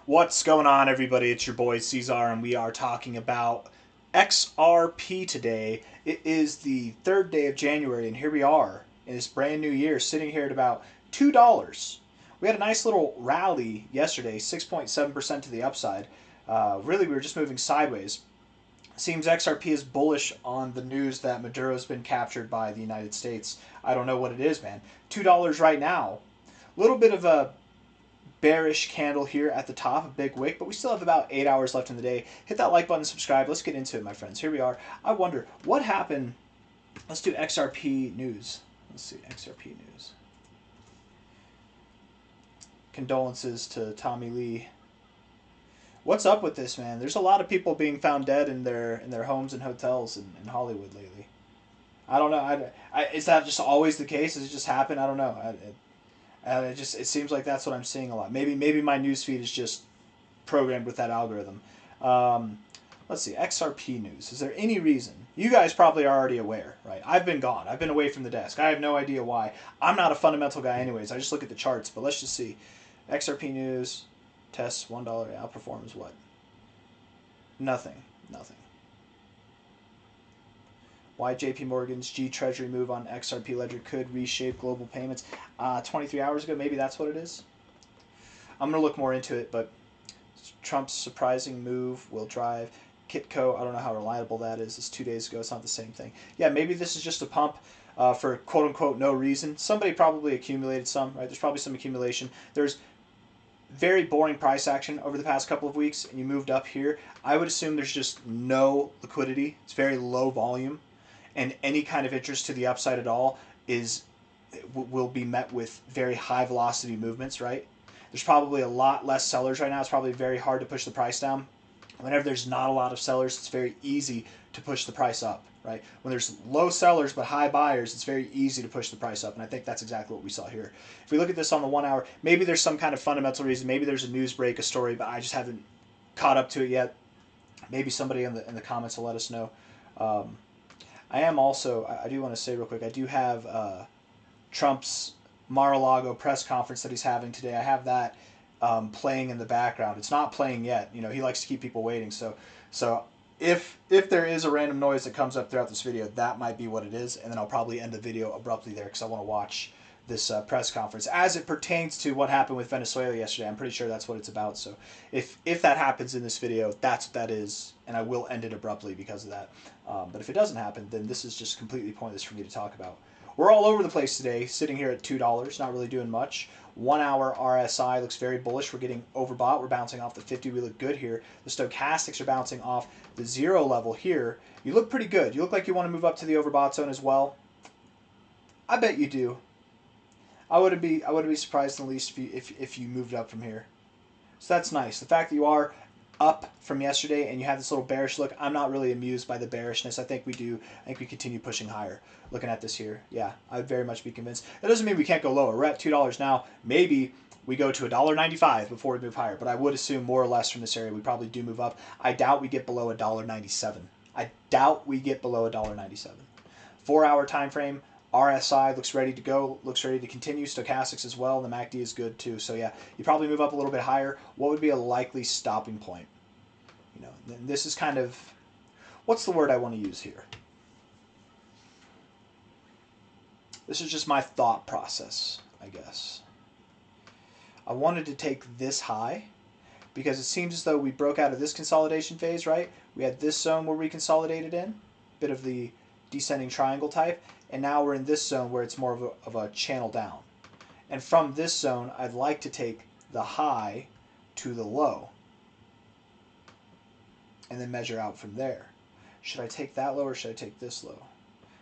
What's going on, everybody? It's your boy C-Zar, and we are talking about XRP today. It is the 3rd day of January, and here we are in this brand new year, sitting here at about $2. We had a nice little rally yesterday, 6.7% to the upside. Really, we were just moving sideways. Seems XRP is bullish on the news that Maduro's been captured by the United States. I don't know what it is, man. $2 right now. A little bit of a bearish candle here at the top, a big wick, but we still have about 8 hours left in the day. Hit that like button, subscribe. Let's get into it, my friends. Here we are. I wonder what happened. Let's do XRP news. Let's see, XRP news. Condolences to Tommy Lee. What's up with this, man? There's a lot of people being found dead in their homes and hotels in Hollywood lately. I don't know. Is that just always the case? Does it just happen? I don't know. It seems like that's what I'm seeing a lot. Maybe my newsfeed is just programmed with that algorithm. Let's see, XRP news. Is there any reason? You guys probably are already aware, right? I've been gone. I've been away from the desk. I have no idea why. I'm not a fundamental guy anyways. I just look at the charts. But let's just see. XRP news, tests $1, outperforms what? Nothing. Why JP Morgan's G Treasury move on XRP ledger could reshape global payments. 23 hours ago, maybe that's what it is. I'm going to look more into it, but Trump's surprising move will drive Kitco. I don't know how reliable that is. It's 2 days ago. It's not the same thing. Yeah, maybe this is just a pump for quote-unquote no reason. Somebody probably accumulated some, right? There's probably some accumulation. There's very boring price action over the past couple of weeks, and you moved up here. I would assume there's just no liquidity. It's very low volume. And any kind of interest to the upside at all will be met with very high velocity movements, right? There's probably a lot less sellers right now. It's probably very hard to push the price down. Whenever there's not a lot of sellers, it's very easy to push the price up, right? When there's low sellers but high buyers, it's very easy to push the price up, and I think that's exactly what we saw here. If we look at this on the 1 hour, maybe there's some kind of fundamental reason. Maybe there's a news break, a story, but I just haven't caught up to it yet. Maybe somebody in the comments will let us know. I am also, I do want to say real quick, I do have Trump's Mar-a-Lago press conference that he's having today. I have that playing in the background. It's not playing yet. You know, he likes to keep people waiting. So if there is a random noise that comes up throughout this video, that might be what it is. And then I'll probably end the video abruptly there because I want to watch this press conference as it pertains to what happened with Venezuela yesterday. I'm pretty sure that's what it's about. So if that happens in this video, that's what that is, and I will end it abruptly because of that. But if it doesn't happen, then this is just completely pointless for me to talk about. We're all over the place today, sitting here at $2, not really doing much. 1 hour RSI looks very bullish. We're getting overbought. We're bouncing off the 50. We look good here. The stochastics are bouncing off the 0 level here. You look pretty good. You look like you want to move up to the overbought zone as well. I bet you do. I wouldn't be surprised in the least if you moved up from here. So that's nice. The fact that you are up from yesterday and you have this little bearish look, I'm not really amused by the bearishness. I think we continue pushing higher. Looking at this here, yeah, I'd very much be convinced. That doesn't mean we can't go lower. We're at $2 now. Maybe we go to $1.95 before we move higher, but I would assume more or less from this area we probably do move up. I doubt we get below $1.97. I doubt we get below $1.97. 4 hour time frame. RSI looks ready to go, looks ready to continue. Stochastics as well. The MACD is good too. So yeah, you probably move up a little bit higher. What would be a likely stopping point? You know, this is kind of, what's the word I want to use here? This is just my thought process, I guess. I wanted to take this high because it seems as though we broke out of this consolidation phase, right? We had this zone where we consolidated in, bit of the descending triangle type. And now we're in this zone where it's more of a channel down. And from this zone, I'd like to take the high to the low and then measure out from there. Should I take that low or should I take this low?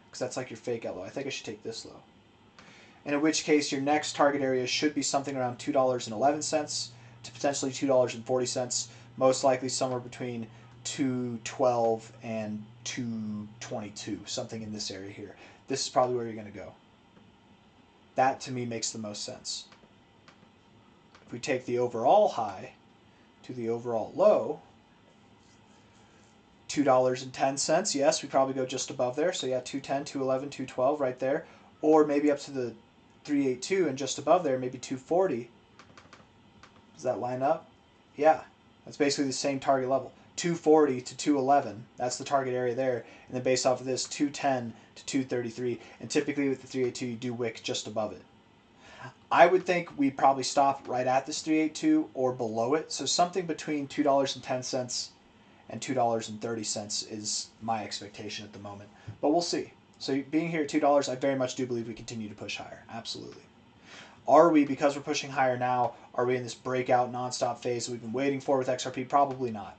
Because that's like your fake out low. I think I should take this low. And in which case, your next target area should be something around $2.11 to potentially $2.40. Most likely somewhere between $2.12 and $2.22, something in this area here. This is probably where you're going to go. That, to me, makes the most sense. If we take the overall high to the overall low, $2.10, yes, we probably go just above there. So, yeah, 210, 211, 212 right there. Or maybe up to the 382 and just above there, maybe 240. Does that line up? Yeah, that's basically the same target level. 240 to 211, that's the target area there. And then based off of this, 210 to 233. And typically with the 382, you do wick just above it. I would think we probably stop right at this 382 or below it. So something between $2.10 and $2.30 is my expectation at the moment. But we'll see. So being here at $2, I very much do believe we continue to push higher. Absolutely. Are we, because we're pushing higher now, are we in this breakout nonstop phase that we've been waiting for with XRP? Probably not.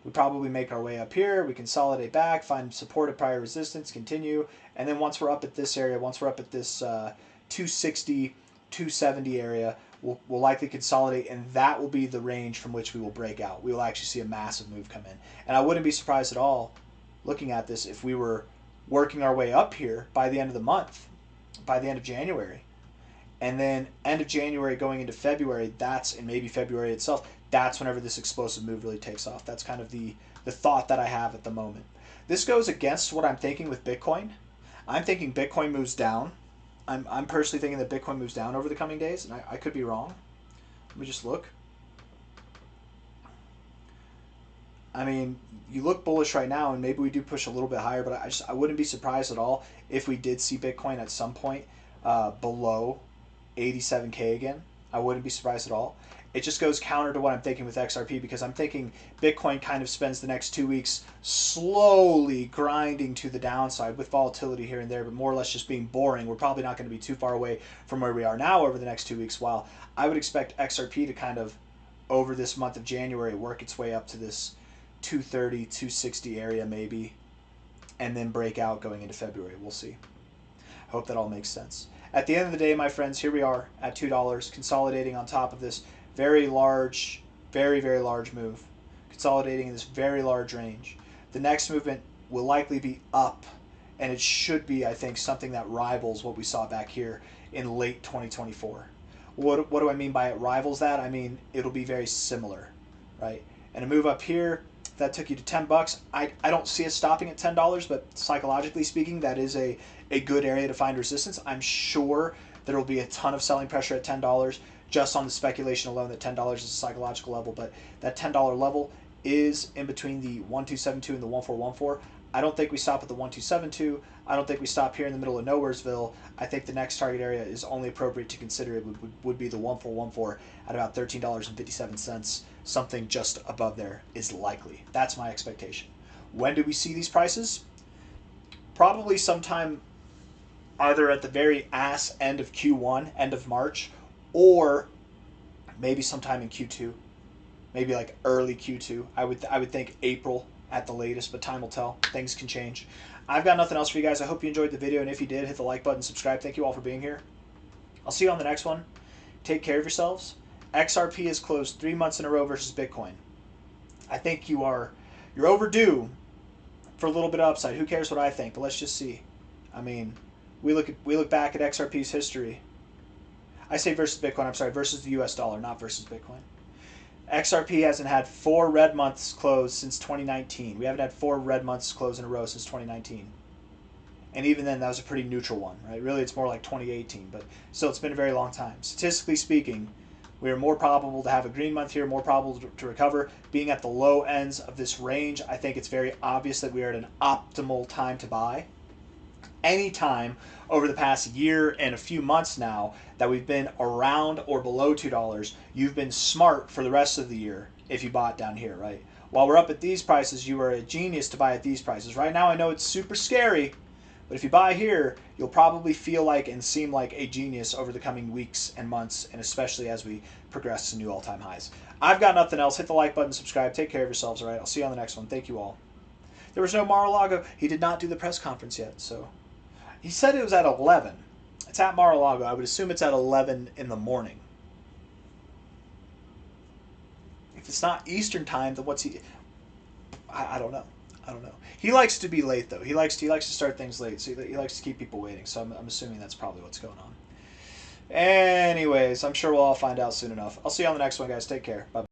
We probably make our way up here, we consolidate back, find support at prior resistance, continue, and then once we're up at this area, once we're up at this 260, 270 area, we'll likely consolidate, and that will be the range from which we will break out. We will actually see a massive move come in. And I wouldn't be surprised at all, looking at this, if we were working our way up here by the end of the month, by the end of January. And then end of January going into February, and maybe February itself, that's whenever this explosive move really takes off. That's kind of the thought that I have at the moment. This goes against what I'm thinking with Bitcoin. I'm thinking Bitcoin moves down. I'm personally thinking that Bitcoin moves down over the coming days, and I could be wrong. Let me just look. I mean, you look bullish right now, and maybe we do push a little bit higher, but I wouldn't be surprised at all if we did see Bitcoin at some point below 87K again. I wouldn't be surprised at all. It just goes counter to what I'm thinking with XRP, because I'm thinking Bitcoin kind of spends the next 2 weeks slowly grinding to the downside with volatility here and there, but more or less just being boring. We're probably not going to be too far away from where we are now over the next 2 weeks, while I would expect XRP to kind of, over this month of January, work its way up to this 230, 260 area maybe, and then break out going into February. We'll see. I hope that all makes sense. At the end of the day, my friends, here we are at $2, consolidating on top of this very large, very, very large move, consolidating in this very large range. The next movement will likely be up, and it should be, I think, something that rivals what we saw back here in late 2024. What do I mean by it rivals that? I mean, it'll be very similar, right? And a move up here, that took you to $10. I don't see us stopping at $10, but psychologically speaking, that is a good area to find resistance. I'm sure there will be a ton of selling pressure at $10, just on the speculation alone that $10 is a psychological level, but that $10 level is in between the 1272 and the 1414. I don't think we stop at the 1272. I don't think we stop here in the middle of Nowheresville. I think the next target area is only appropriate to consider. It would be the 1414 at about $13.57. Something just above there is likely. That's my expectation. When do we see these prices? Probably sometime either at the very ass end of Q1, end of March, or maybe sometime in Q2, maybe like early Q2. I would think April at the latest, but time will tell. Things can change. I've got nothing else for you guys. I hope you enjoyed the video, and if you did, hit the like button, subscribe. Thank you all for being here. I'll see you on the next one. Take care of yourselves. XRP has closed 3 months in a row versus Bitcoin. I think you're overdue for a little bit of upside. Who cares what I think? But let's just see. I mean, we look back at XRP's history. I say versus Bitcoin, I'm sorry, versus the US dollar, not versus Bitcoin. XRP hasn't had 4 red months close since 2019. We haven't had 4 red months close in a row since 2019. And even then, that was a pretty neutral one, right? Really, it's more like 2018, but still, it's been a very long time. Statistically speaking, we are more probable to have a green month here, more probable to recover. Being at the low ends of this range, I think it's very obvious that we are at an optimal time to buy. Any time over the past year and a few months now that we've been around or below $2, you've been smart for the rest of the year if you bought down here, right? While we're up at these prices, you are a genius to buy at these prices. Right now, I know it's super scary, but if you buy here, you'll probably feel like and seem like a genius over the coming weeks and months, and especially as we progress to new all-time highs. I've got nothing else. Hit the like button, subscribe. Take care of yourselves, all right? I'll see you on the next one. Thank you all. There was no Mar-a-Lago. He did not do the press conference yet, so... He said it was at 11. It's at Mar-a-Lago. I would assume it's at 11 in the morning. If it's not Eastern time, then what's he... I don't know. I don't know. He likes to be late, though. He likes to start things late, so he likes to keep people waiting. So I'm assuming that's probably what's going on. Anyways, I'm sure we'll all find out soon enough. I'll see you on the next one, guys. Take care. Bye.